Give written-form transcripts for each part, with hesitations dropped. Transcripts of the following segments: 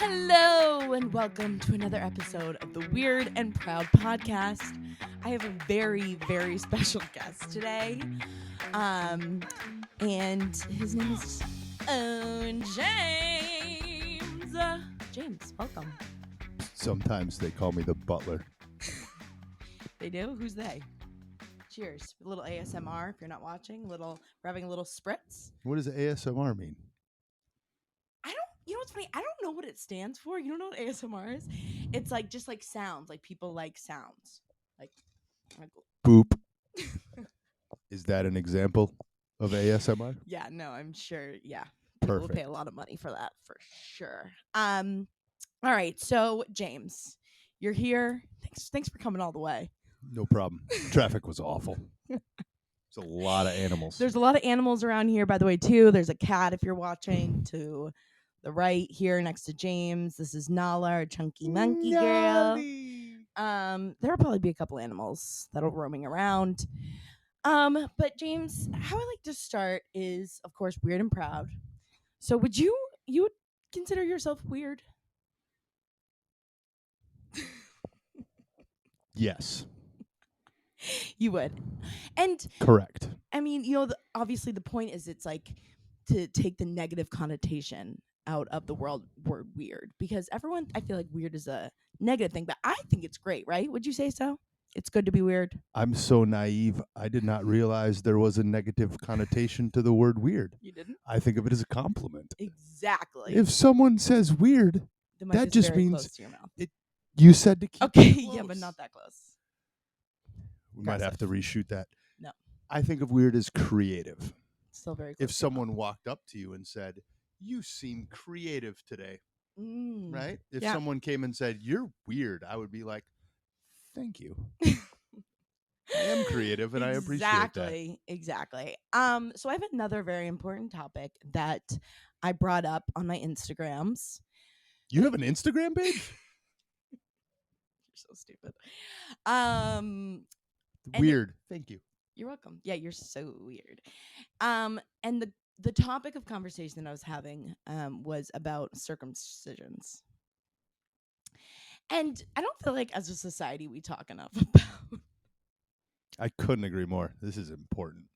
Hello and welcome to another episode of the Weird and Proud podcast. I have a very, very special guest today. And his name is James. James, welcome. Sometimes they call me the butler. They do? Who's they? Cheers. A little ASMR if you're not watching. We're having a little spritz. What does ASMR mean? You know what's funny? I don't know what it stands for. You don't know what ASMR is? It's like just like sounds. Like people like sounds. Like Boop. Is that an example of ASMR? yeah, no, I'm sure. Yeah. People will pay Perfect. a lot of money for that for sure. All right. So James, you're here. Thanks for coming all the way. No problem. Traffic was awful. There's a lot of animals. There's a lot of animals around here, by the way, too. There's a cat if you're watching to the right here next to James. This is Nala, our chunky monkey girl. There'll probably be a couple animals that'll roaming around. But James, how I like to start is, of course, weird and proud. So would you would consider yourself weird? Yes. You would. And Correct. I mean, obviously the point is it's like to take the negative connotation out of the word weird, because everyone, I feel like weird is a negative thing, but I think it's great, right? Would you say so? It's good to be weird. I'm so naive. I did not realize there was a negative connotation to the word weird. You didn't? I think of it as a compliment. Exactly. If someone says weird, The mic that is just very means close to your mouth. You said to keep Okay, it yeah, but close. not that close. We might have to reshoot that. No. I think of weird as creative. Still very close. If someone walked up to you and said, "You seem creative today," right? If Yeah. someone came and said, "You're weird," I would be like, "Thank you." I am creative and I appreciate that. Exactly. So I have another very important topic that I brought up on my Instagrams. You have an Instagram page? You're so stupid. Weird. Thank you. You're welcome. Yeah, you're so weird. And the topic of conversation that I was having was about circumcisions. And I don't feel like as a society we talk enough about. I couldn't agree more. This is important.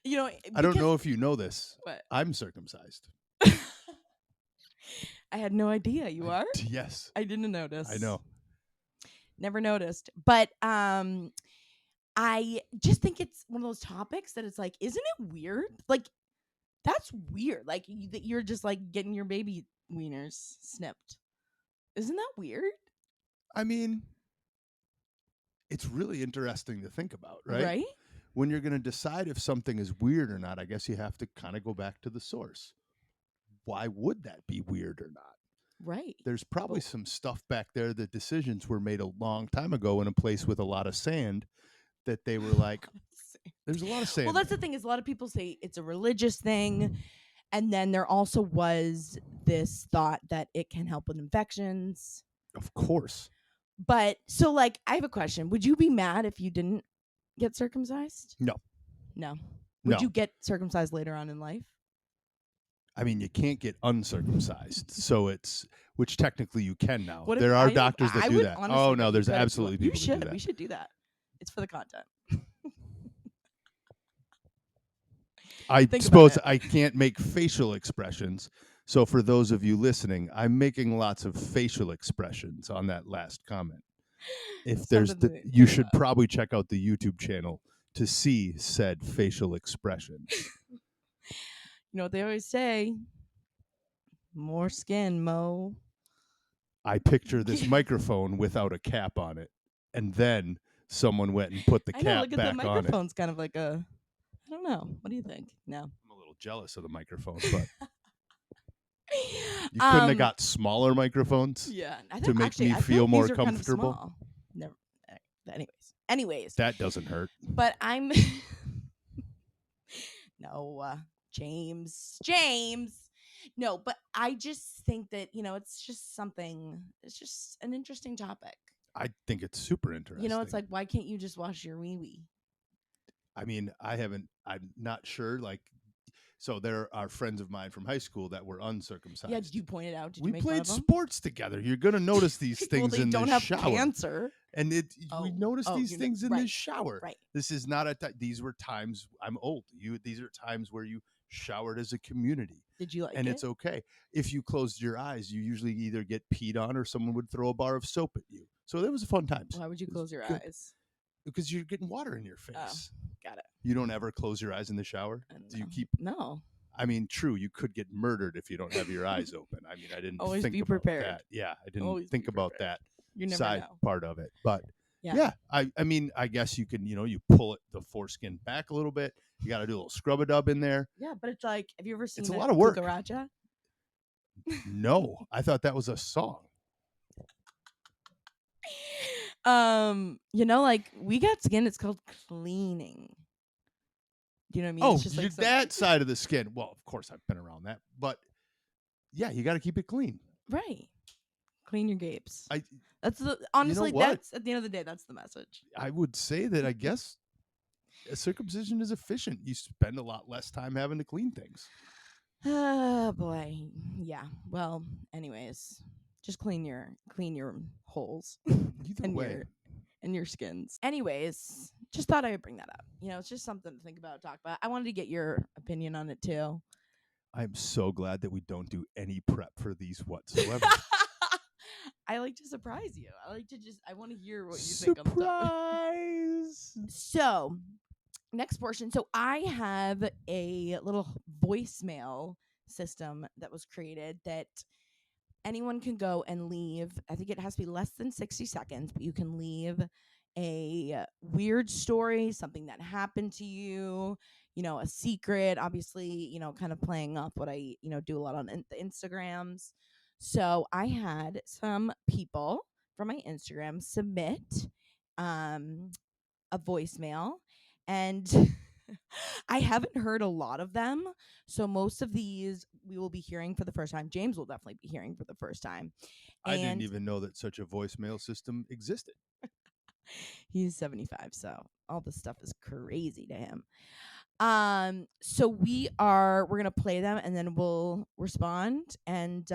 I don't know if you know this. What? I'm circumcised. I had no idea. You are? Yes. I didn't notice. I know. Never noticed. But I just think it's one of those topics that it's like, isn't it weird? Like, that's weird. Like, that you're just like getting your baby wieners snipped. Isn't that weird? I mean, it's really interesting to think about, right? Right? When you're going to decide if something is weird or not, I guess you have to kind of go back to the source. Why would that be weird or not? Right. There's probably some stuff back there that decisions were made a long time ago in a place with a lot of sand that they were like, there's a lot of sand. Well, that's the thing is a lot of people say it's a religious thing. And then there also was this thought that it can help with infections. Of course. But so like, I have a question. Would you be mad if you didn't get circumcised? No. Would you get circumcised later on in life? I mean, you can't get uncircumcised, so which technically you can now. What if There are doctors that do that. honestly Oh no, think there's you could. absolutely people that do that. We should do that. It's for the content. I Think suppose about it. I can't make facial expressions. So for those of you listening, I'm making lots of facial expressions on that last comment. If there's Something to you think should about. probably check out the YouTube channel to see said facial expressions. You know what they always say? More skin, Mo. I picture this microphone without a cap on it, and then someone went and put the I know, cap look at back the on it. microphone's kind of like a, I don't know. What do you think? No. I'm a little jealous of the microphone, but you couldn't have got smaller microphones Yeah, to make me feel more comfortable? Kind of small. Never. Anyways. That doesn't hurt. But I'm no, James. No, but I just think that it's just something. It's just an interesting topic. I think it's super interesting. It's like, why can't you just wash your wee wee? I mean, I'm not sure. Like, So there are friends of mine from high school that were uncircumcised. Yeah, did you point it out? Did we you make fun played of them? sports together. You're gonna notice these Well, things they in don't the have shower. cancer. And we noticed these you know, things in right, the shower. right. This is not these were times I'm old. These are times where you showered as a community. Did you like And it? it's okay. If you closed your eyes, you usually either get peed on or someone would throw a bar of soap at you. So that was a fun time. Why would you close your eyes? Because you're getting water in your face. Got it. You don't ever close your eyes in the shower? Do you keep No. I mean, true, you could get murdered if you don't have your eyes open. I mean, I didn't Always think be about prepared. that. Yeah, I didn't Always think be about prepared. that You never side know. part of it. But Yeah. I mean, I guess you can, you pull the foreskin back a little bit. You got to do a little scrub-a-dub in there. Yeah, but it's like, have you ever seen It's a lot of work. Cucaracha? No, I thought that was a song. Like we got skin. It's called cleaning. Do you know what I mean? Oh, it's just like that side of the skin. Well, of course, I've been around that, but yeah, you got to keep it clean. Right. Clean your gapes. That's honestly, that's at the end of the day, that's the message. I would say that I guess a circumcision is efficient. You spend a lot less time having to clean things. Oh boy. Yeah. Well, anyways, just clean your holes. Either way. And your skins. Anyways, just thought I would bring that up. It's just something to think about, talk about. I wanted to get your opinion on it too. I'm so glad that we don't do any prep for these whatsoever. I like to surprise you. I want to hear what you think on the Surprise! So, next portion. So, I have a little voicemail system that was created that anyone can go and leave. I think it has to be less than 60 seconds, but you can leave a weird story, something that happened to you, a secret, obviously, kind of playing off what I, do a lot on the Instagrams. So I had some people from my Instagram submit a voicemail, and I haven't heard a lot of them. So most of these we will be hearing for the first time. James will definitely be hearing for the first time. I didn't even know that such a voicemail system existed. He's 75, so all this stuff is crazy to him. So we're gonna play them and then we'll respond. And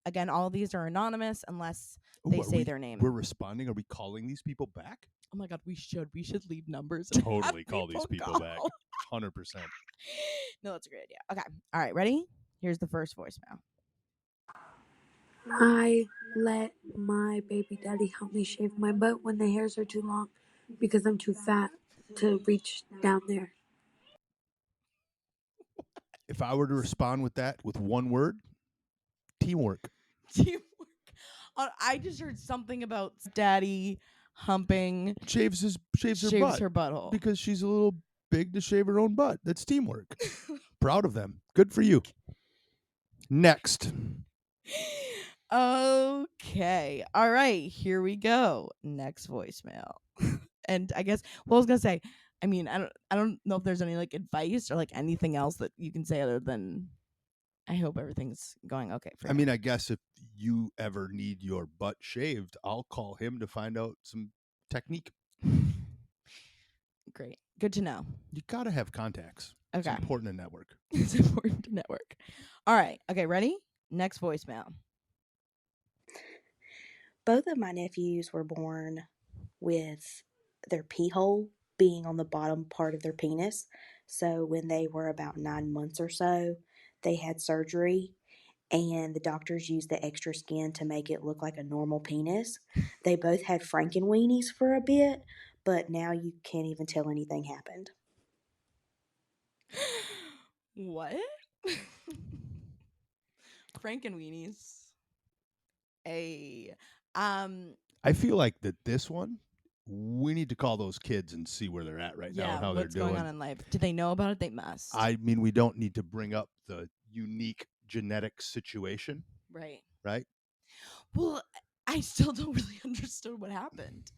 again, all of these are anonymous unless they say their name. We're responding. Are we calling these people back? Oh my god, we should leave numbers. Totally call these people back. 100%. No, that's a great idea. Okay. All right, ready? Here's the first voicemail. I let my baby daddy help me shave my butt when the hairs are too long because I'm too fat to reach down there. If I were to respond with that with one word, teamwork. Teamwork. I just heard something about daddy humping. Shaves her butthole. Because she's a little big to shave her own butt. That's teamwork. Proud of them. Good for you. Next. Okay. All right. Here we go. Next voicemail. And I guess I was gonna say, I mean, I don't know if there's any like advice or like anything else that you can say other than I hope everything's going okay for you. I mean, I guess if you ever need your butt shaved, I'll call him to find out some technique. Great. Good to know. You gotta have contacts. Okay. It's important to network. It's important to network. All right. Okay, ready? Next voicemail. Both of my nephews were born with their pee hole being on the bottom part of their penis. So when they were about 9 months or so, they had surgery and the doctors used the extra skin to make it look like a normal penis. They both had Frankenweenies for a bit, but now you can't even tell anything happened. What? Frankenweenies. I feel like that this one, we need to call those kids and see where they're at right now and how they're doing. What's going on in life? Do they know about it? They must. I mean, we don't need to bring up the unique genetic situation. Right. Right? Well, I still don't really understand what happened.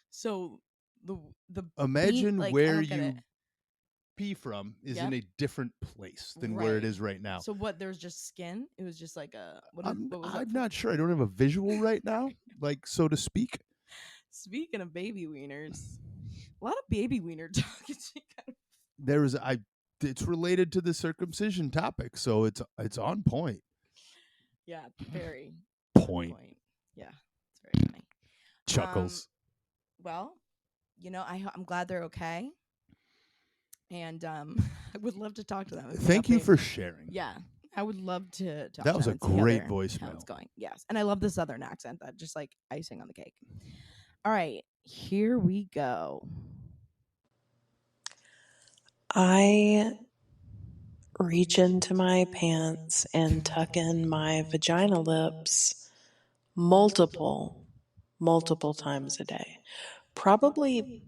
So the imagine where you it. pee from is in a different place than Right. where it is right now. So what? There's just skin. It was just like a. I'm not sure. I don't have a visual right now, like so to speak. Speaking of baby wieners, a lot of baby wiener talk. There was it's related to the circumcision topic, so it's on point. Yeah, very Point. Yeah, it's very funny. Chuckles. Well, I'm glad they're okay, and I would love to talk to them. and see how Thank you they- for sharing. Yeah, I would love to talk. That to was them a and see how great how it's voicemail. going. Yes, and I love the Southern accent. That just like icing on the cake. All right, here we go. I reach into my pants and tuck in my vagina lips multiple times a day. Probably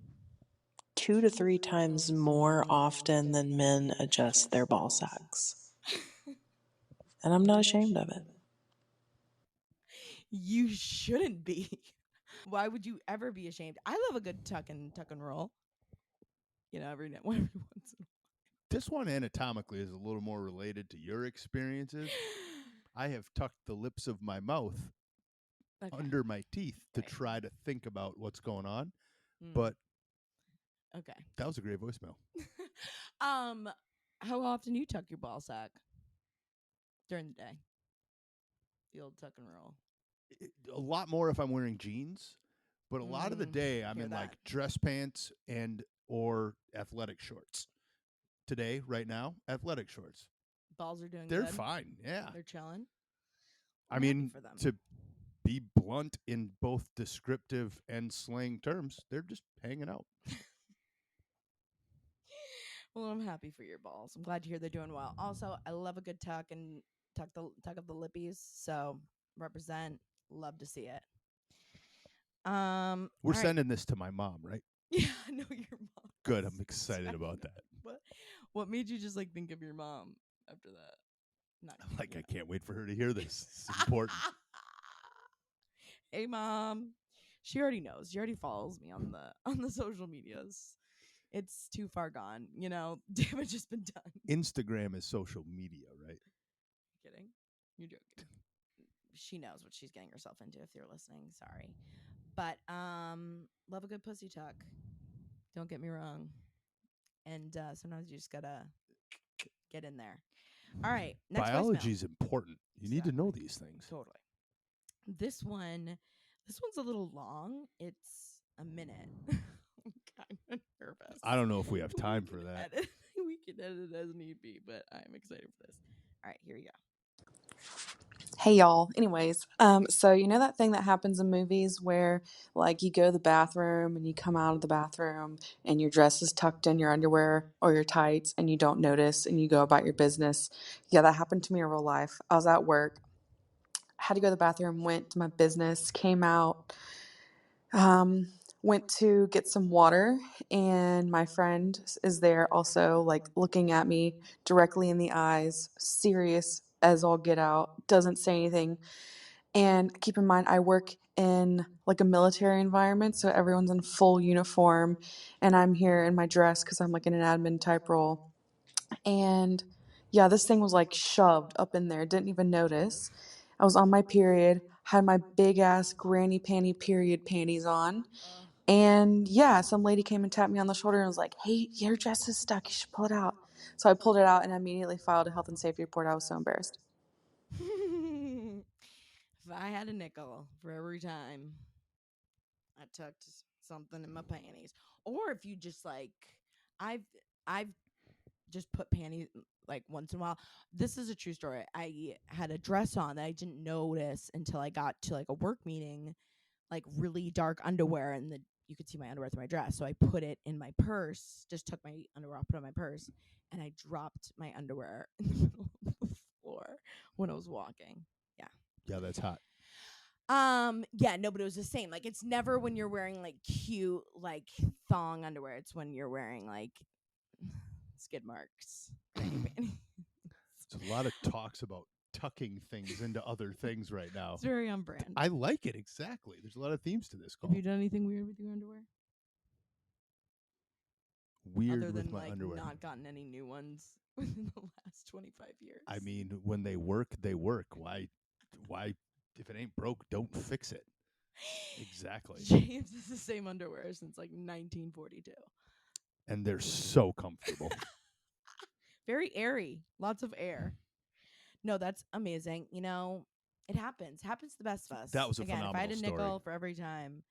2 to 3 times more often than men adjust their ball sacks. And I'm not ashamed of it. You shouldn't be. Why would you ever be ashamed? I love a good tuck and roll. Every once in This one anatomically is a little more related to your experiences. I have tucked the lips of my mouth Okay. under my teeth to Right. try to think about what's going on. Mm, But okay. that was a great voicemail. How often do you tuck your ball sack during the day? The old tuck and roll. A lot more if I'm wearing jeans, but a lot of the day I'm hear in that. like dress pants and or athletic shorts. Today, right now, athletic shorts. Balls are doing They're good. fine. Yeah. They're chilling. I I'm happy mean, for them. to be blunt in both descriptive and slang terms, they're just hanging out. Well, I'm happy for your balls. I'm glad to hear they're doing well. Also, I love a good tuck and tuck of the lippies. So represent. Love to see it. We're all right. sending this to my mom, right? Yeah, I know your mom. Good. I'm excited about that. What made you just like think of your mom after that? Not Like, I can't wait for her to hear this. It's important. Hey, mom. She already knows. She already follows me on the social medias. It's too far gone. Damage has been done. Instagram is social media, right? Kidding? You're joking. She knows what she's getting herself into if you're listening. Sorry. But love a good pussy tuck. Don't get me wrong. And sometimes you just gotta get in there. All right. Next Biology voicemail. is important. You need to know these things. Totally. This one's a little long. It's a minute. I'm kind of nervous. I don't know if we have time for that. We can edit it as need be, but I'm excited for this. All right, here we go. Hey y'all. Anyways, so you know that thing that happens in movies where like you go to the bathroom and you come out of the bathroom and your dress is tucked in your underwear or your tights and you don't notice and you go about your business. Yeah, that happened to me in real life. I was at work, had to go to the bathroom, went to my business, came out, went to get some water, and my friend is there also like looking at me directly in the eyes, serious as all get out, doesn't say anything. And keep in mind, I work in like a military environment, so everyone's in full uniform, and I'm here in my dress because I'm like in an admin type role. And yeah, this thing was like shoved up in there, didn't even notice. I was on my period, had my big ass granny panty period panties on. And yeah, some lady came and tapped me on the shoulder and was like, "Hey, your dress is stuck. You should pull it out." So I pulled it out and immediately filed a health and safety report. I was so embarrassed. If I had a nickel for every time I tucked something in my panties, or if you just like, I've just put panties like once in a while. This is a true story. I had a dress on that I didn't notice until I got to like a work meeting, like really dark underwear, and you could see my underwear through my dress. So I put it in my purse, just took my underwear off, put it in my purse, and I dropped my underwear in the middle of the floor when I was walking. Yeah. Yeah, that's hot. Yeah, no, but it was the same. Like, it's never when you're wearing like cute like thong underwear. It's when you're wearing like skid marks. There's a lot of talks about tucking things into other things right now. It's very on brand. I like it, exactly. There's a lot of themes to this call. Have you done anything weird with your underwear? Weird other with than my like underwear. not gotten any new ones within the last 25 years? I mean, when they work, they work. Why if it ain't broke, don't fix it. Exactly. James has the same underwear since like 1942. And they're so comfortable. Very airy. Lots of air. No, that's amazing. You know, it happens. Happens to the best of us. That was a Again, if I had a phenomenal nickel story. for every time.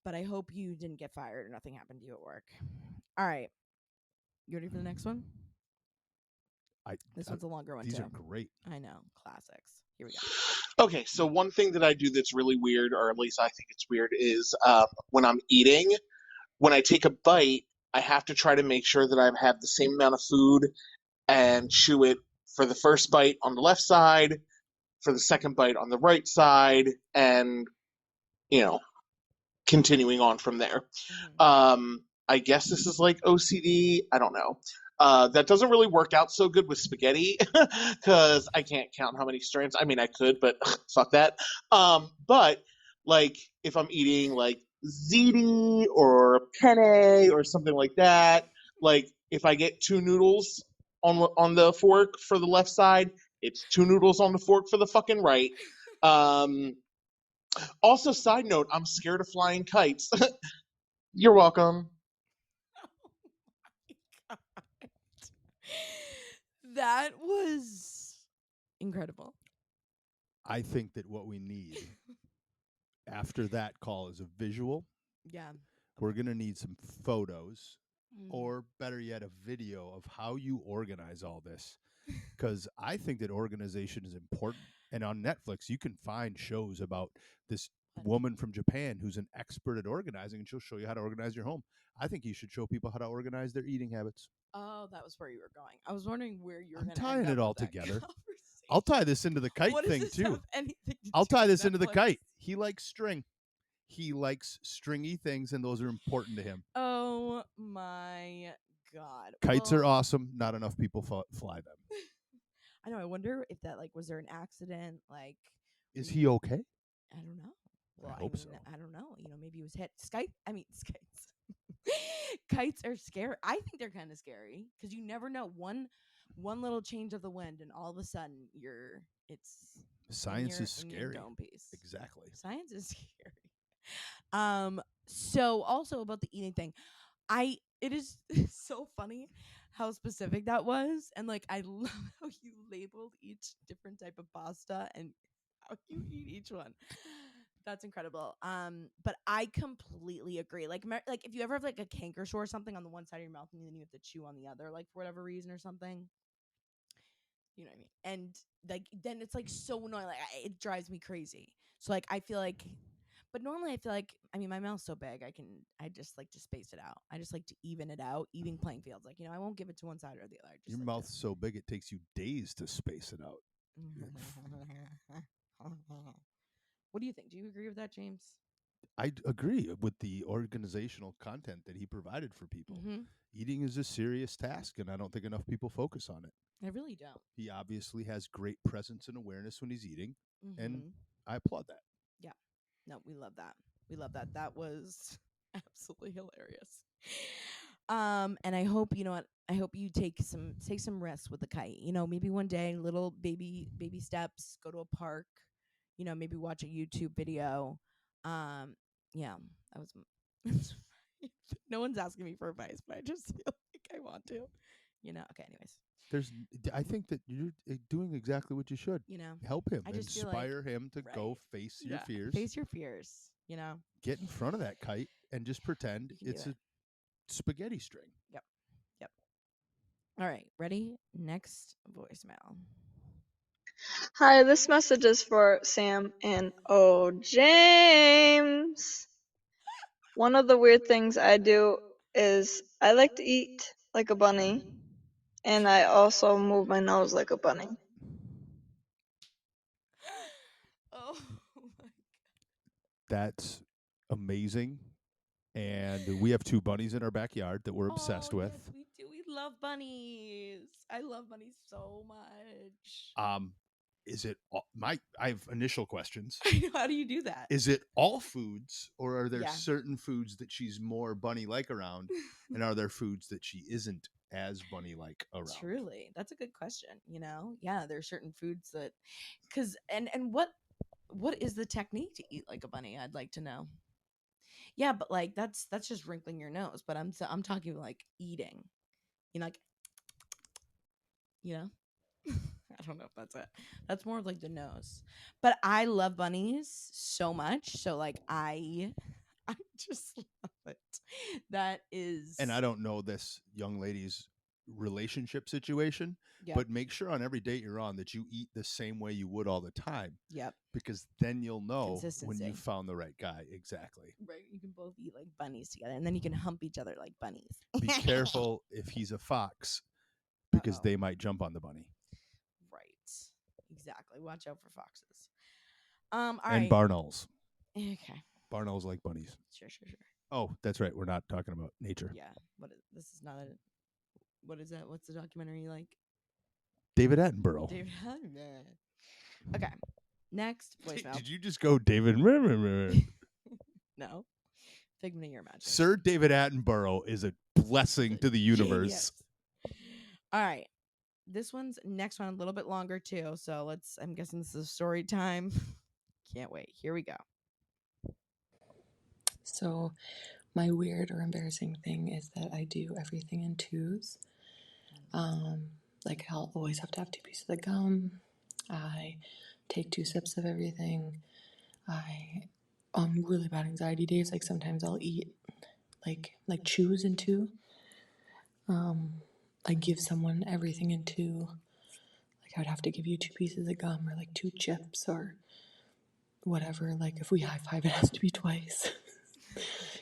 But I hope you didn't get fired or nothing happened to you at work. All right. You ready for the next one? This one's a longer one These too. are great. I know. Classics. Here we go. Okay, so one thing that I do that's really weird, or at least I think it's weird, is when I'm eating, when I take a bite, I have to try to make sure that I have the same amount of food and chew it for the first bite on the left side, for the second bite on the right side, and, you know, continuing on from there. I guess this is like OCD. I don't know. That doesn't really work out so good with spaghetti because I can't count how many strands. I mean, I could, but fuck that. But like if I'm eating like ziti or penne or something like that, like if I get two noodles on the fork for the left side, it's two noodles on the fork for the fucking right. Also, side note, I'm scared of flying kites. You're welcome. Oh my God. That was incredible. I think that what we need after that call is a visual. Yeah. We're going to need some photos, Mm. or better yet, a video of how you organize all this. Because I think that organization is important. And on Netflix, you can find shows about this woman from Japan who's an expert at organizing, and she'll show you how to organize your home. I think you should show people how to organize their eating habits. Oh, that was where you were going. I was wondering where you were I'm going to tying end it up all with that together. conversation. I'll tie this into the kite What does thing this too. have anything to I'll do tie with this into the Netflix? kite. He likes string. He likes stringy things, and those are important to him. Oh my God. Kites are Well, awesome. Not enough people fly them. I know. I wonder if that was there an accident? Like, Is he okay? I don't know. Well, I hope so. I don't know. Maybe he was hit. Kites. Kites are scary. I think they're kind of scary because you never know. One little change of the wind, and all of a sudden Science is in your scary. dome piece. Exactly. Science is scary. So also about the eating thing, it is so funny how specific that was, and like I love how you labeled each different type of pasta and how you eat each one. That's incredible. But I completely agree. Like if you ever have like a canker sore or something on the one side of your mouth and then you have to chew on the other, like for whatever reason or something. You know what I mean? And like then it's like so annoying. Like it drives me crazy. So like I feel like, but normally I feel like my mouth's so big I just like to space it out. I just like to even it out, even playing fields. Like I won't give it to one side or the other. I just Your like mouth's so big it takes you days to space it out. What do you think? Do you agree with that, James? I agree with the organizational content that he provided for people. Mm-hmm. Eating is a serious task, and I don't think enough people focus on it. I really don't. He obviously has great presence and awareness when he's eating, and I applaud that. Yeah. No, we love that. We love that. That was absolutely hilarious. And I hope I hope you take some risks with the kite. Maybe one day, little baby steps. Go to a park. Maybe watch a YouTube video. Yeah, that was. No one's asking me for advice, but I just feel like I want to. Okay. Anyways, I think that you're doing exactly what you should. Help him, I just inspire him to go face your fears. Face your fears. Get in front of that kite and just pretend it's a spaghetti string. Yep. All right, ready? Next voicemail. Hi, this message is for Sam and James. One of the weird things I do is I like to eat like a bunny, and I also move my nose like a bunny. Oh my God. That's amazing. And we have two bunnies in our backyard that we're obsessed with. Yes, we do. We love bunnies. I love bunnies so much. Is it I have initial questions. How do you do that? Is it all foods, or are there Yeah. certain foods that she's more bunny-like around, and are there foods that she isn't as bunny-like around? Truly, that's a good question. Yeah, there are certain foods that, and what is the technique to eat like a bunny? I'd like to know. Yeah, but like that's just wrinkling your nose. But I'm talking like eating. Like You know? I don't know if that's it. That's more of like the nose. But I love bunnies so much. So like I just love it. That is And I don't know this young lady's relationship situation, Yep. but make sure on every date you're on that you eat the same way you would all the time, Yep. because then you'll know when Consistency. you found the right guy. Exactly. Right. You can both eat like bunnies together and then you can hump each other like bunnies. Be careful if he's a fox, because Uh-oh. they might jump on the bunny. Right. Exactly. Watch out for foxes. All And right. barnolls. Okay. Barnolls like bunnies. Sure. Oh, that's right. We're not talking about nature. Yeah. This is not a what is that? What's the documentary you like? David Attenborough. David Attenborough. Okay. Next voicemail. Did you just go David? No. Figment of your imagination. Sir David Attenborough is a blessing to the universe. Genius. All right. This next one a little bit longer too. So I'm guessing this is story time. Can't wait. Here we go. So my weird or embarrassing thing is that I do everything in twos. Like I'll always have to have 2 pieces of gum. I take 2 sips of everything. On really bad anxiety days, like sometimes I'll eat like chews in 2. I give someone everything in 2. Like I would have to give you 2 pieces of gum or like 2 chips or whatever. Like if we high five, it has to be twice.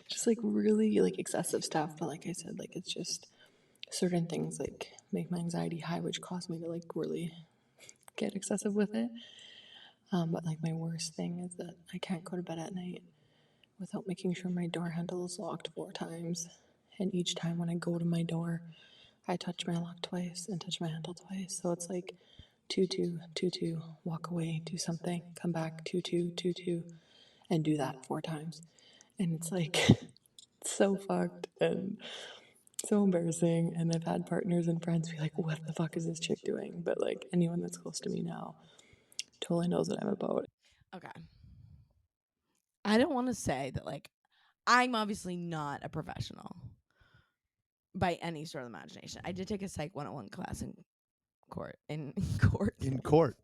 Just like really like excessive stuff. But like I said, like it's just certain things like make my anxiety high, which cause me to like really get excessive with it. But like my worst thing is that I can't go to bed at night without making sure my door handle is locked 4 times. And each time when I go to my door, I touch my lock twice and touch my handle twice. So it's like 2-2, 2-2, walk away, do something, come back, 2-2, 2-2, and do that 4 times. And it's like so fucked and so embarrassing. And I've had partners and friends be like, what the fuck is this chick doing? But like anyone that's close to me now totally knows what I'm about. Okay. I don't want to say that like I'm obviously not a professional by any sort of imagination. I did take a Psych 101 class in court. In college.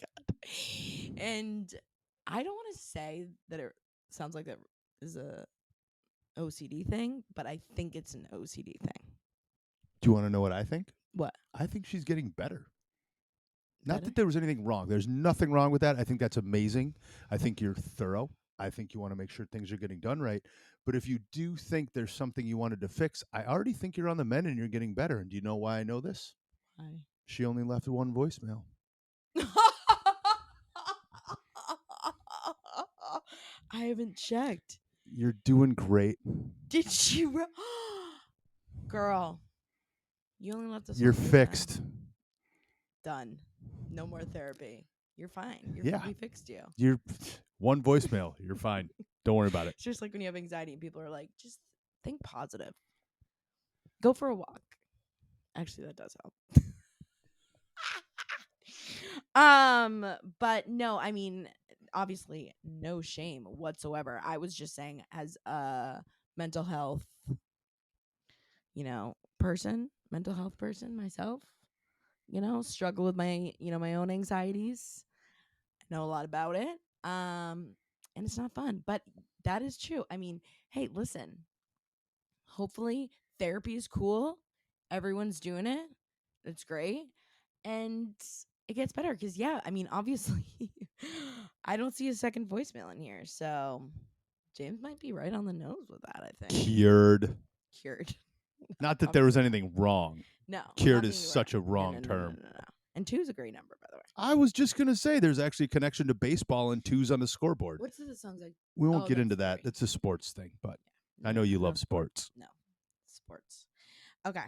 God. And I don't want to say that it sounds like that is a OCD thing, but I think it's an OCD thing. Do you want to know what I think? What? I think she's getting better. Not Better? that there was anything wrong. There's nothing wrong with that. I think that's amazing. I think you're thorough. I think you want to make sure things are getting done right. But if you do think there's something you wanted to fix, I already think you're on the mend and you're getting better. And do you know why I know this? Why? She only left 1 voicemail. I haven't checked. You're doing great. Did she? Girl, you only left us. You're one voicemail. fixed. Done. No more therapy. You're fine. Yeah. We fixed you. You're 1 voicemail. You're fine. Don't worry about it. It's just like when you have anxiety and people are like, just think positive. Go for a walk. Actually, that does help. But no, I mean, obviously no shame whatsoever. I was just saying as a mental health person myself, struggle with my my own anxieties. I know a lot about it. And it's not fun, but that is true. I mean, hey, listen, hopefully therapy is cool, everyone's doing it, it's great, and it gets better because obviously I don't see a second voicemail in here, so James might be right on the nose with that. I think Cured. Not that there was Obviously anything wrong. no, Cured nothing is you such a were- no, wrong no, no, term. no. And 2 is a great number, by the way. I was just going to say there's actually a connection to baseball and 2s on the scoreboard. What's the song's like? We won't Oh, get into that's that. great. That's a sports thing, but Yeah. I know you No love sports. No, sports. Okay.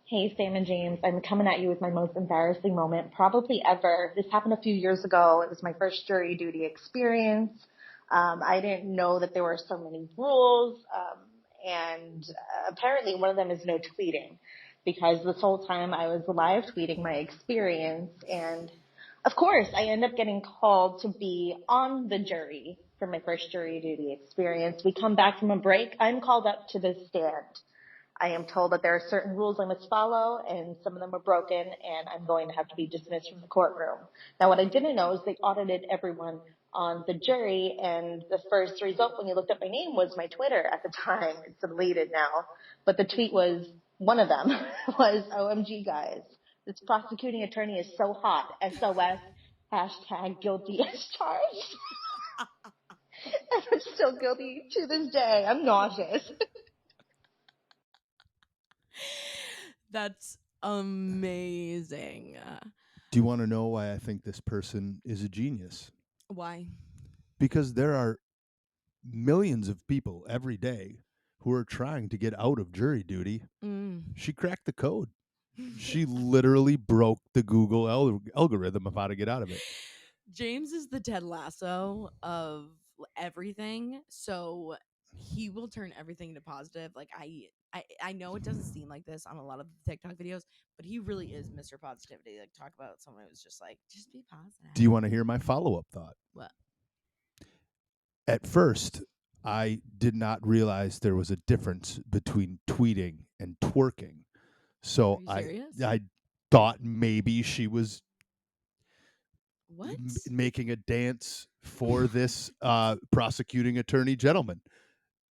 Hey, Sam and James. I'm coming at you with my most embarrassing moment probably ever. This happened a few years ago. It was my first jury duty experience. I didn't know that there were so many rules. And apparently one of them is no tweeting, because this whole time I was live tweeting my experience. And of course, I end up getting called to be on the jury for my first jury duty experience. We come back from a break. I'm called up to the stand. I am told that there are certain rules I must follow, and some of them are broken, and I'm going to have to be dismissed from the courtroom. Now, what I didn't know is they audited everyone on the jury, and the first result when you looked up my name was my Twitter at the time. It's deleted now, but the tweet was, one of them was, OMG guys, this prosecuting attorney is so hot, SOS, hashtag guilty as charged. And I'm still guilty to this day. I'm nauseous. That's amazing. Do you want to know why I think this person is a genius? Why? Because there are millions of people every day who are trying to get out of jury duty. She cracked the code. She literally broke the Google algorithm of how to get out of it. James is the Ted Lasso of everything, so he will turn everything into positive. Like I know it doesn't seem like this on a lot of the TikTok videos, but he really is Mr. Positivity. Like, talk about someone who's just like, just be positive. Do you want to hear my follow-up thought? What? At first, I did not realize there was a difference between tweeting and twerking. So Are you serious? I thought maybe she was What? making a dance for this prosecuting attorney gentleman.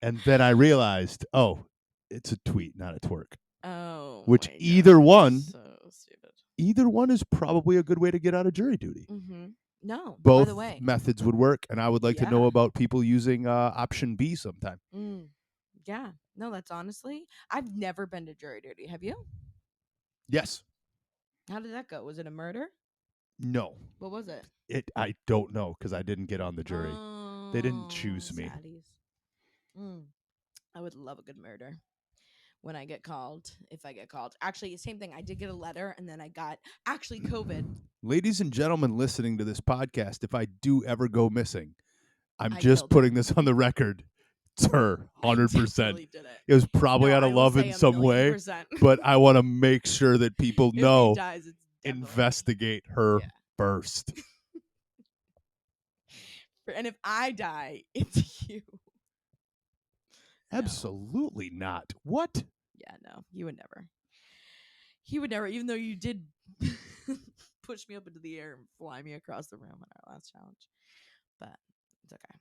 And then I realized, oh, it's a tweet, not a twerk. Oh, which my either God, one, so stupid. either one is probably a good way to get out of jury duty. Mm-hmm. No, Both by the way, methods would work, and I would like to know Yeah. about people using option B sometime. Yeah, no, that's honestly, I've never been to jury duty. Have you? Yes. How did that go? Was it a murder? No. What was it? I don't know because I didn't get on the jury. They didn't choose me. Saddies. I would love a good murder when I get called, if I get called. Actually, same thing. I did get a letter, and then I got actually COVID. Ladies and gentlemen listening to this podcast, if I do ever go missing, I'm I just killed putting her. this on the record. It's her, 100%. Definitely did it. It was probably No, out I of will love say in a some million way, percent. but I want to make sure that people If know, he dies, it's definitely investigate her Yeah. first. And if I die, it's you. No. Absolutely not. What? Yeah, no, you would never. He would never, even though you did push me up into the air and fly me across the room in our last challenge. But it's okay.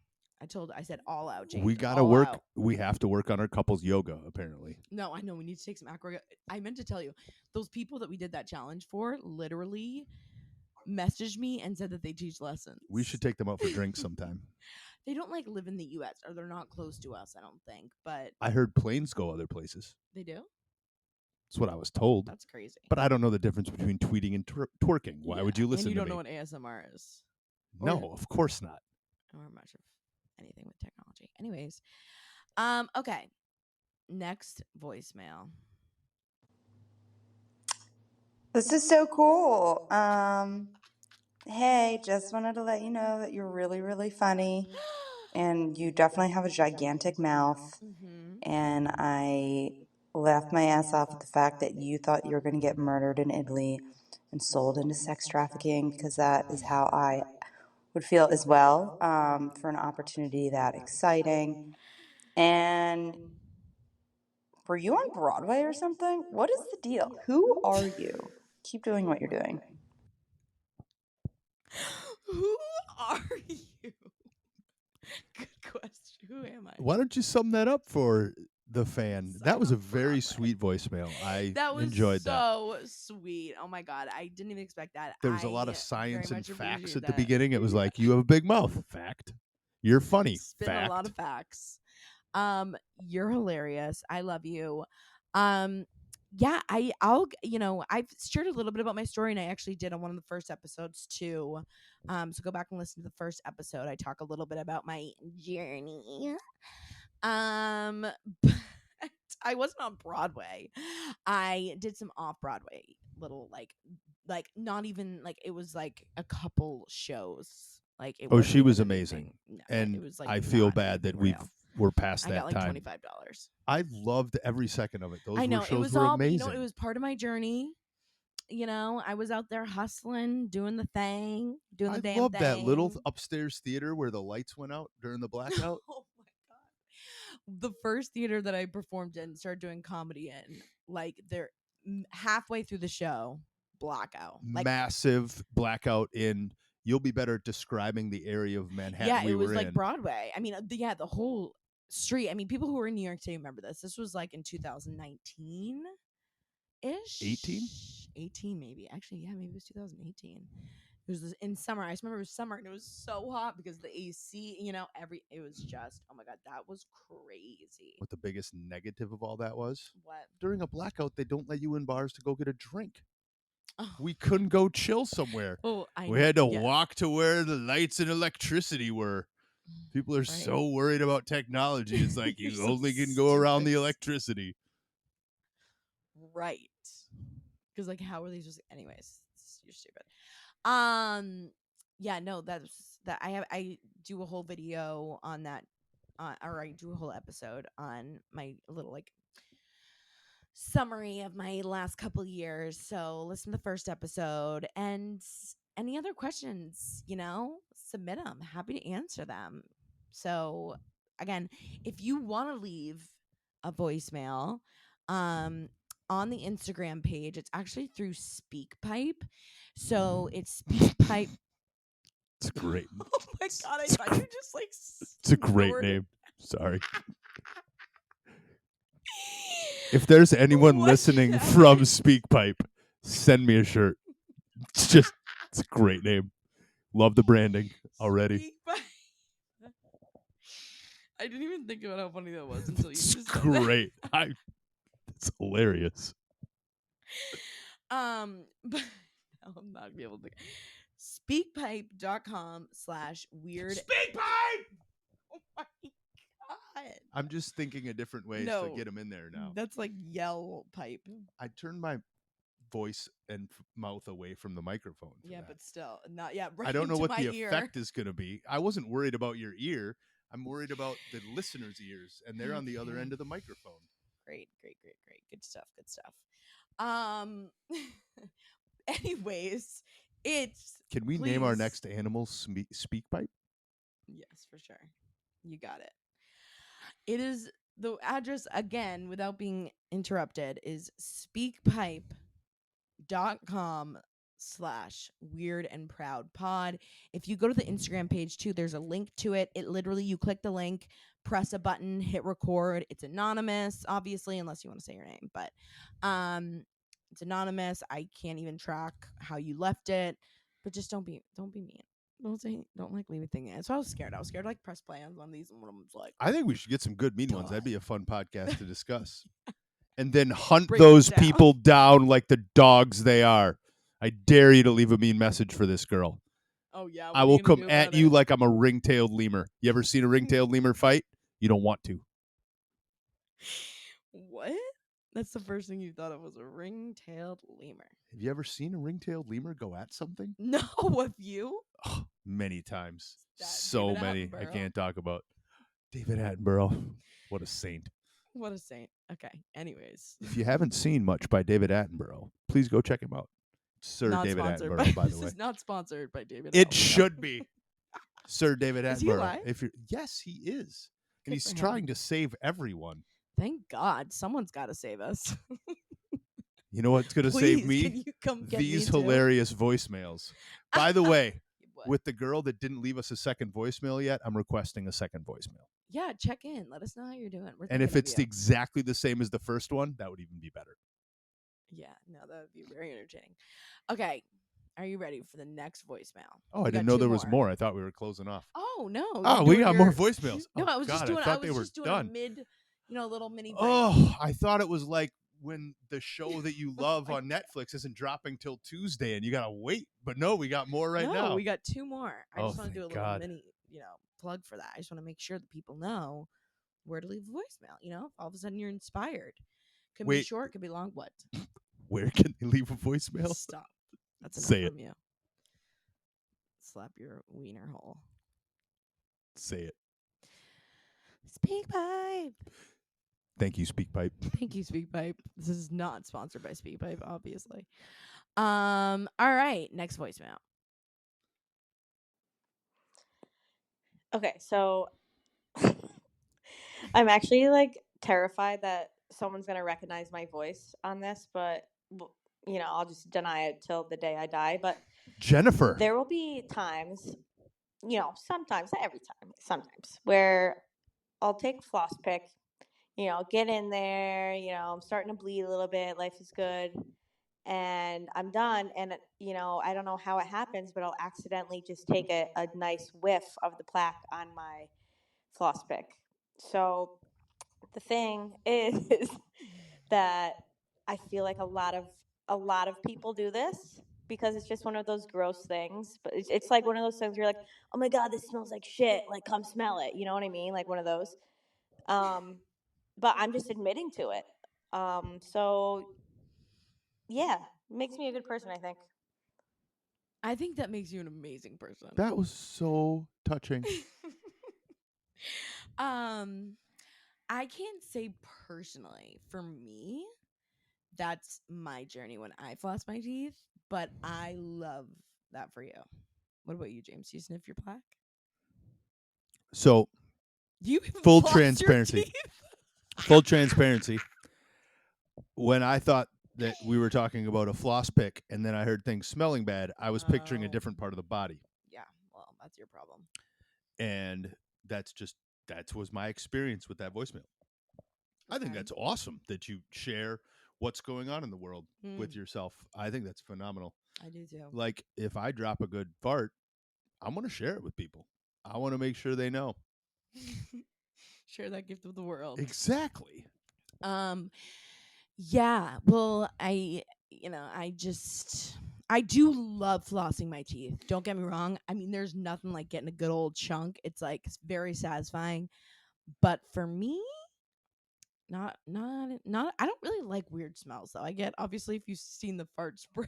I said all out, James. We gotta all work. out. We have to work on our couples yoga, apparently. No, I know we need to take some acro. I meant to tell you, those people that we did that challenge for literally messaged me and said that they teach lessons. We should take them out for drinks sometime. They don't like live in the U.S. or they're not close to us. I don't think, but I heard planes go other places. they do. That's what I was told. That's crazy. But I don't know the difference between tweeting and twerking. Why would you listen and you to don't me? know what ASMR is. No, of course not. Or much of anything with technology. Anyways, okay. Next voicemail. This is so cool. Hey, just wanted to let you know that you're really, really funny, and you definitely have a gigantic mouth. And I laughed my ass off at the fact that you thought you were going to get murdered in Italy and sold into sex trafficking, because that is how I would feel as well, for an opportunity that exciting. And were you on Broadway or something? What is the deal? Who are you? Keep doing what you're doing. Who are you? Good question. Who am I? Why don't you sum that up for the fan? That was a very sweet voicemail. I enjoyed that. So sweet. Oh my God. I didn't even expect that. There was a lot of I science very and much facts appreciate at the that. beginning. It was like, you have a big mouth. Fact. You're funny. Spit Fact. a lot of facts. You're hilarious. I love you. Yeah, I've shared a little bit about my story, and I actually did on one of the first episodes too. So go back and listen to the first episode. I talk a little bit about my journey. But I wasn't on Broadway. I did some off Broadway little like not even like, it was like a couple shows. Like it Oh, she wasn't was even amazing. anything. No, And it was like I feel not bad that anything real. we're past I that got like time. $25. I loved every second of it. Those I know shows it was were all, amazing. it was part of my journey. I was out there hustling, doing the thing, doing the damn thing. I loved that little upstairs theater where the lights went out during the blackout. Oh my God. the first theater that I performed in, started doing comedy in, like they're halfway through the show, blackout. Like, Massive blackout in. You'll be better at describing the area of Manhattan yeah, we it was were like in. Broadway. I mean, the whole street. I mean, people who were in New York City remember this. This was like in 2019 ish. 18 maybe. Actually, yeah, maybe it was 2018. It was in summer. I just remember it was summer and it was so hot because the AC, it was just, oh my God, that was crazy. What the biggest negative of all that was? What? During a blackout, they don't let you in bars to go get a drink. Oh. We couldn't go chill somewhere. Oh, We had to walk to where the lights and electricity were. People are so worried about technology. It's like you only can go around the electricity. Right. Because, like, how are they just... Anyways, you're stupid. Yeah, no, that's that. I do a whole video on that, or I do a whole episode on my little, like, summary of my last couple years. So listen to the first episode, and any other questions, submit them. Happy to answer them. So again, if you want to leave a voicemail, on the Instagram page, it's actually through SpeakPipe. So it's SpeakPipe. It's great. Oh my God, I thought you just like... It's a great name. Sorry. If there's anyone listening from SpeakPipe, send me a shirt. It's a great name. Love the branding already. I didn't even think about how funny that was until you It's just said great. It's hilarious. But I'll not be able to. Speakpipe.com/weird. SpeakPipe! Oh my God. I'm just thinking of different ways to get them in there now. That's like yell pipe. I turned my voice and mouth away from the microphone. Yeah, but still, not yet. Right, I don't know what the ear. effect is going to be. I wasn't worried about your ear. I'm worried about the listeners' ears, and they're on the other end of the microphone. Great. Good stuff. Anyways, Can we name our next animal SpeakPipe? Yes, for sure. You got it. It is the address, again, without being interrupted, is speakpipe.com/weird-and-proud-pod. If you go to the Instagram page too, there's a link to it. It literally, you click the link, press a button, hit record. It's anonymous, obviously, unless you want to say your name, but it's anonymous. I can't even track how you left it, but just don't be mean. Don't like leave a thing in. So I was scared. I was scared to like press play on one of these, and one of them was like, I think we should get some good mean ones. That'd be a fun podcast to discuss. And then hunt those people down like the dogs they are. I dare you to leave a mean message for this girl. Oh yeah, I will come at you like I'm a ring-tailed lemur. You ever seen a ring-tailed lemur fight? You don't want to. What? That's the first thing you thought of, was a ring-tailed lemur. Have you ever seen a ring-tailed lemur go at something? No, have you? Oh, many times. So David many. I Attenborough. can't talk about. David Attenborough. What a saint. What a saint. Okay, anyways. If you haven't seen much by David Attenborough, please go check him out. Sir Not David sponsored Attenborough, by the This way. is not sponsored by David It Attenborough. should be. Sir David Attenborough. Is he alive? Yes, he is. And Good he's for him. trying to save everyone. Thank God. Someone's got to save us. You know what's going to Please, save me? can you come get These me too? hilarious voicemails. By the way, What? with the girl that didn't leave us a second voicemail yet, I'm requesting a second voicemail. Yeah, check in. Let us know how you're doing. We're And if thinking of it's you. exactly the same as the first one, that would even be better. Yeah, no, that would be very entertaining. Okay, are you ready for the next voicemail? Oh, I We didn't got know two there was more. I thought we were closing off. Oh no! Oh, you're we doing got more voicemails. No, Oh, I was just God, doing. I thought was they were just doing done. a mid, little mini break. Oh, I thought it was like when the show that you love on Netflix isn't dropping till Tuesday and you got to wait. But no, we got more right now. We got two more. I just want to do a thank little God. mini, plug for that. I just want to make sure that people know where to leave a voicemail. If all of a sudden you're inspired. Could be Wait. short, could be long. What? Where can they leave a voicemail? Stop. That's enough Say it. from you. Slap your wiener hole. Say it. SpeakPipe. Thank you, SpeakPipe. Thank you, SpeakPipe. This is not sponsored by SpeakPipe, obviously. All right, next voicemail. Okay, so I'm actually like terrified that someone's gonna recognize my voice on this, but I'll just deny it till the day I die. But Jennifer. there will be times, sometimes, not every time, sometimes, where I'll take a floss pick, get in there, I'm starting to bleed a little bit, life is good, and I'm done. And, I don't know how it happens, but I'll accidentally just take a nice whiff of the plaque on my floss pick. So the thing is that I feel like a lot of people do this because it's just one of those gross things. But it's like one of those things where you're like, oh my god, this smells like shit. Like, come smell it. You know what I mean? Like one of those. Um, but I'm just admitting to it. So yeah, makes me a good person, I think. I think that makes you an amazing person. That was so touching. I can't say personally for me that's my journey when I floss my teeth, but I love that for you. What about you, James? Do you sniff your plaque? So, You full floss your transparency. teeth? Full transparency. When I thought that we were talking about a floss pick and then I heard things smelling bad, I was picturing a Oh. different part of the body. Yeah, well, that's your problem. And that was my experience with that voicemail. I think Okay. that's awesome that you share what's going on in the world with yourself. I think that's phenomenal. I do too. Like, if I drop a good fart, I'm going to share it with people. I want to make sure they know. Share that gift with the world. Exactly. Yeah, well, I do love flossing my teeth. Don't get me wrong. I mean, there's nothing like getting a good old chunk. It's like very satisfying. But for me, not I don't really like weird smells though. I get, obviously, if you've seen the fart spray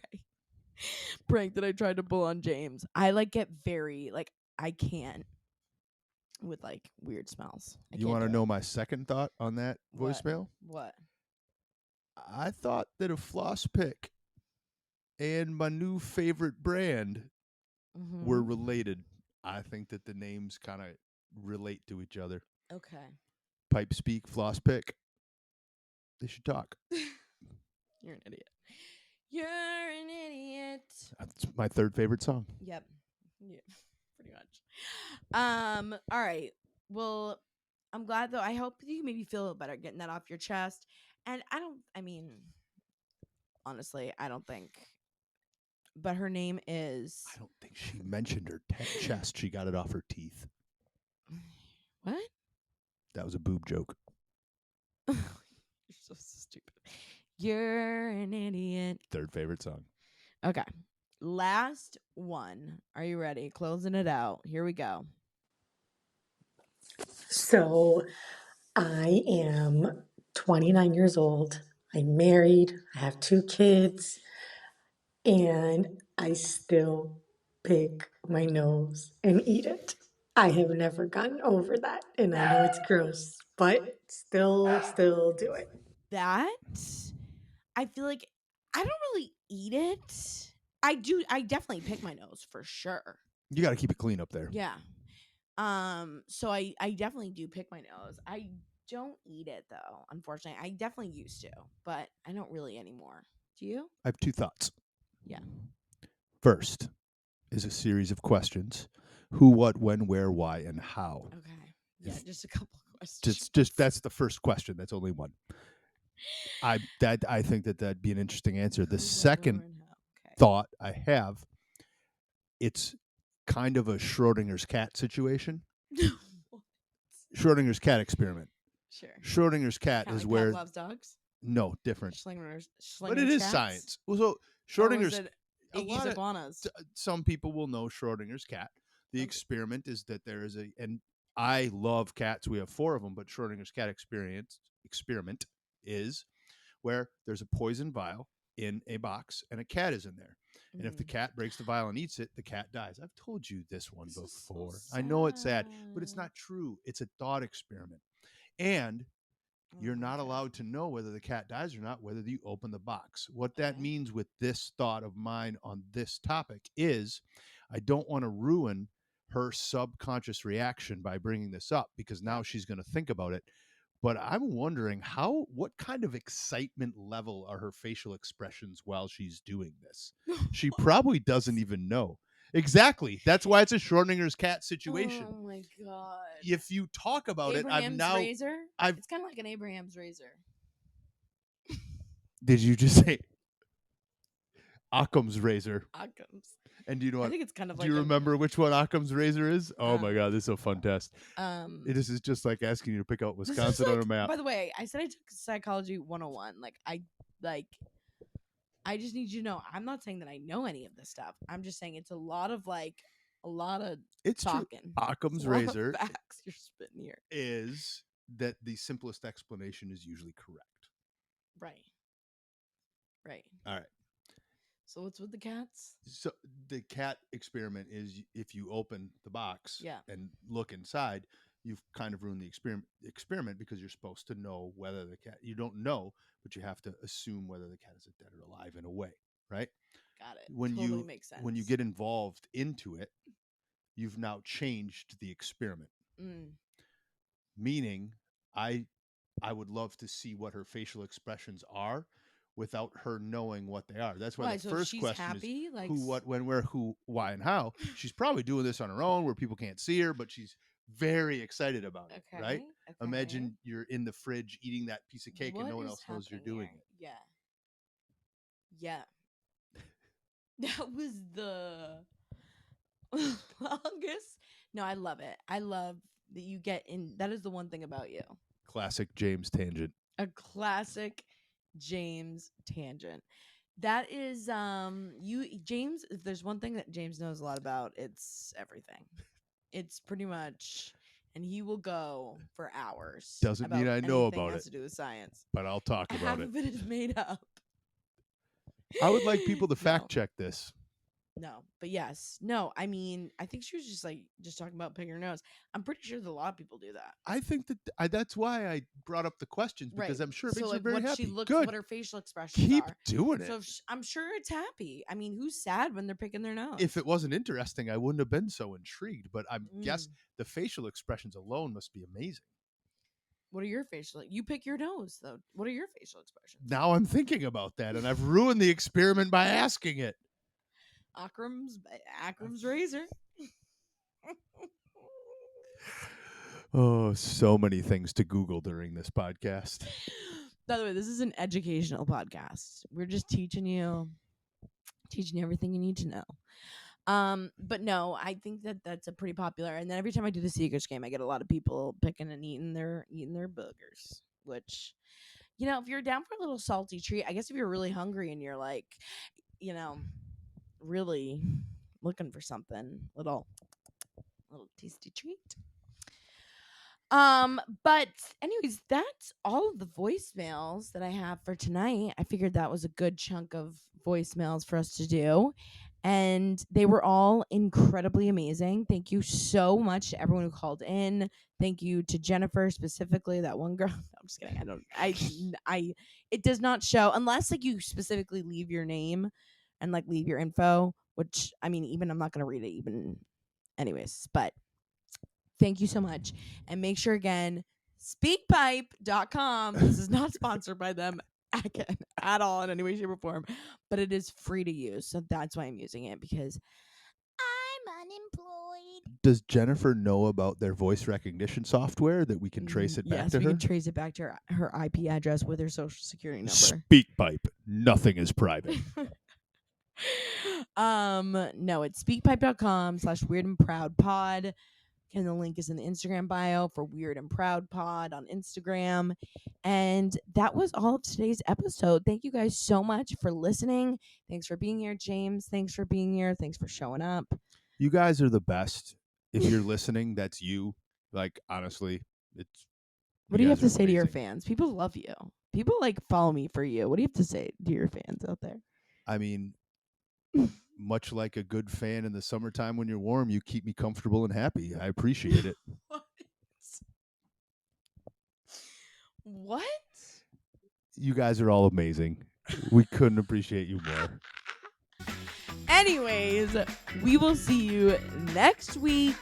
prank that I tried to pull on James, I like get very like I can't with like weird smells. You want to know my second thought on that voicemail? What? I thought that a floss pick and my new favorite brand were related. I think that the names kind of relate to each other. Okay. Pipe speak, floss pick. They should talk. You're an idiot. You're an idiot. That's my third favorite song. Yep. Yeah, pretty much. All right. Well, I'm glad though. I hope you maybe feel better getting that off your chest. And honestly, I don't think. But her name is. I don't think she mentioned her chest. She got it off her teeth. What? That was a boob joke. You're so stupid. You're an idiot. Third favorite song. Okay. Last one. Are you ready? Closing it out. Here we go. So I am 29 years old. I'm married. I have 2 kids. And I still pick my nose and eat it. I have never gotten over that. And I know it's gross, but still do it. That I feel like I don't really eat it. I definitely pick my nose for sure. You got to keep it clean up there. Yeah. So I definitely do pick my nose. I don't eat it though, unfortunately. I definitely used to, but I don't really anymore. Do you? I have 2 thoughts. Yeah. First is a series of questions: who, what, when, where, why, and how. Okay. Yeah, just a couple of questions. Just that's the first question. That's only one. I think that'd be an interesting answer. The second thought I have, it's kind of a Schrodinger's cat situation. Schrodinger's cat experiment. Sure. Schrodinger's cat Kinda is like where Pavlov's dogs? No, different. Schlinger's But it is cats? science. Well, so Or was Schrodinger's it a Iggy's lot of- iguanas? some people will know Schrodinger's cat. The experiment is that there is and I love cats. We have 4 of them, but Schrodinger's cat experiment is where there's a poison vial in a box and a cat is in there. And if the cat breaks the vial and eats it, the cat dies. I've told you this one before. I know it's sad, but it's not true. It's a thought experiment. And you're not allowed to know whether the cat dies or not, whether you open the box. What that means with this thought of mine on this topic is I don't want to ruin her subconscious reaction by bringing this up, because now she's going to think about it. But I'm wondering what kind of excitement level are her facial expressions while she's doing this? She probably doesn't even know. Exactly. That's why it's a Schrodinger's cat situation. Oh my god. If you talk about Abraham's it, razor? I've It's kind of like an Abraham's razor. Did you just say Occam's razor? Occam's. And do you know what? I think it's kind of do like you remember which one Occam's razor is? Oh my Um, god, this is a fun test. This is just like asking you to pick out Wisconsin on a map. By the way, I said I took psychology 101. I just need you to know, I'm not saying that I know any of this stuff. I'm just saying it's a lot of It's true. talking. Occam's It's a lot of razor facts you're spitting here. is that the simplest explanation is usually correct. Right. All right. So what's with the cats? So the cat experiment is, if you open the box Yeah. and look inside, you've kind of ruined the experiment because you're supposed to know whether the cat, you don't know, but you have to assume whether the cat is dead or alive in a way, right? Got it. When Totally makes sense. when you get involved into it, you've now changed the experiment. Meaning, I would love to see what her facial expressions are without her knowing what they are. That's why the so first she's question happy, is like who, what, when, where, who, why, and how. She's probably doing this on her own where people can't see her, but she's very excited about it, right? Okay. Imagine you're in the fridge eating that piece of cake and no one else knows you're doing it. Yeah. That was the longest. No, I love it. I love that you get in. That is the one thing about you. Classic James tangent. A classic James tangent. That is James, if there's one thing that James knows a lot about, it's everything. It's pretty much, and he will go for hours. Doesn't mean I know anything about has it, to do with science. but I'll talk about Half it. of it is made up. I would like people to fact check this. No, but yes. No, I mean, I think she was just talking about picking her nose. I'm pretty sure that a lot of people do that. I think that that's why I brought up the questions, because I'm sure it makes her very what happy. she looks, Good. what her facial expressions Keep are. doing it. So I'm sure it's happy. I mean, who's sad when they're picking their nose? If it wasn't interesting, I wouldn't have been so intrigued. But I guess the facial expressions alone must be amazing. What are your facial? You pick your nose, though. What are your facial expressions? Now I'm thinking about that, and I've ruined the experiment by asking it. Occam's razor. Oh, so many things to Google during this podcast. By the way, this is an educational podcast. We're just teaching you everything you need to know. But no, I think that that's a pretty popular. And then every time I do the Seekers game, I get a lot of people picking and eating their boogers. Which, if you're down for a little salty treat, I guess if you're really hungry and you're like, really looking for something, little tasty treat. But anyways, that's all of the voicemails that I have for tonight. I figured that was a good chunk of voicemails for us to do. And they were all incredibly amazing. Thank you so much to everyone who called in. Thank you to Jennifer specifically, that one girl. I'm just kidding. It does not show unless you specifically leave your name and leave your info, which I mean, even I'm not going to read it even anyways, but thank you so much. And make sure again, speakpipe.com. This is not sponsored by them again at all in any way, shape, or form, but it is free to use. So that's why I'm using it, because I'm unemployed. Does Jennifer know about their voice recognition software that we can trace it back yes, to we her? can trace it back to her IP address with her social security number. SpeakPipe. Nothing is private. No, it's speakpipe.com/weirdandproudpod. And the link is in the Instagram bio for Weird and Proud Pod on Instagram. And that was all of today's episode. Thank you guys so much for listening. Thanks for being here, James. Thanks for being here. Thanks for showing up. You guys are the best. If you're listening, that's you. Honestly, it's. What do you have to say to your fans? People love you. People follow me for you. What do you have to say to your fans out there? I mean, much like a good fan in the summertime when you're warm, you keep me comfortable and happy. I appreciate it. What? You guys are all amazing. We couldn't appreciate you more. Anyways, we will see you next week.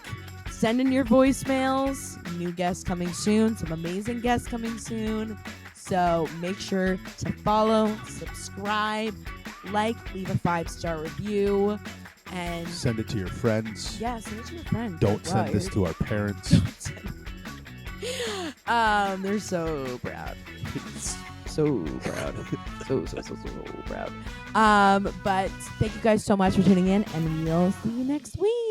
Send in your voicemails. New guests coming soon. Some amazing guests coming soon. So make sure to follow, subscribe, like, leave a 5-star review, and Send it to your friends. yeah, send it to your friends. Don't Wow, send this you're- to our parents. They're so proud. So proud. So proud. But thank you guys so much for tuning in, and we'll see you next week.